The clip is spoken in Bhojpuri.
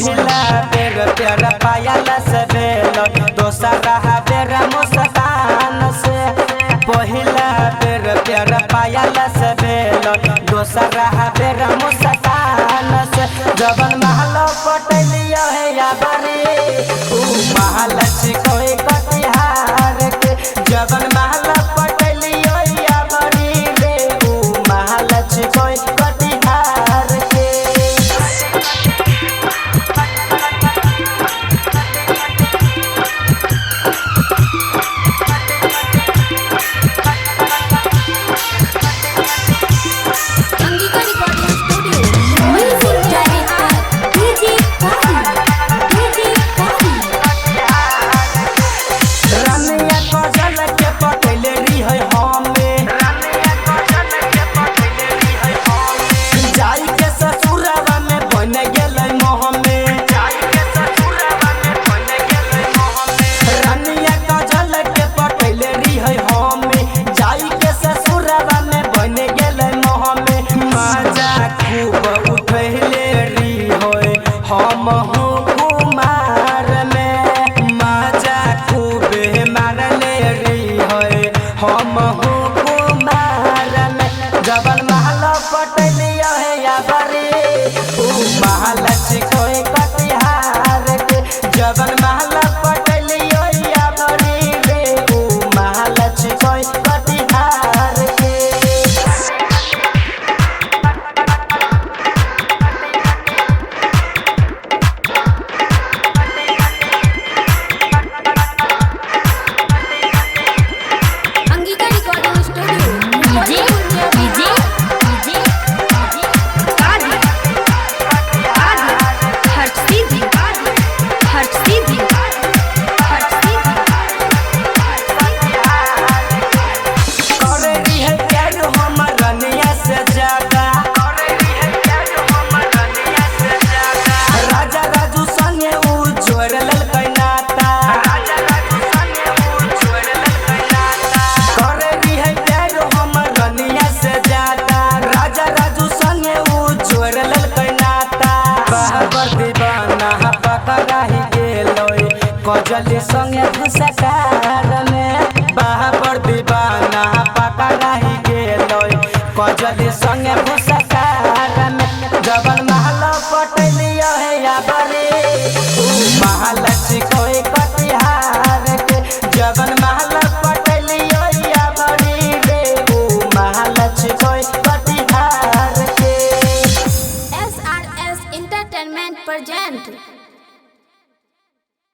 पहिला बेर प्यार पायल से बेल दोसरा बेर मुस्कान से पहिला बेर प्यार पायल से बेल दोसरा बेर मुस्कान से जवन महल पटलिया है या बरे ऊ महल कोई कटिहार के जवन महल पटलिया या बरी रे ऊ महल कोई कटिहार के हम कुमार में मजा खूबे मारले रही है हम कुमार में जबन महल पटलिया है या बरे ऊ महल कोई कटिहार के जबन महल पटलिया या बरे रे ऊ महल कोई कटिहार के कजली संगे घुसकार में बाबर दीवाना पकड़ा ही गेलोय कजली संगे घुसकार में जबन महल पटलिया है या बरे ऊ महल कोई कटिहार के जबन महल पटलिया या बरे रे ऊ महल कोई कटिहार के SRS Entertainment present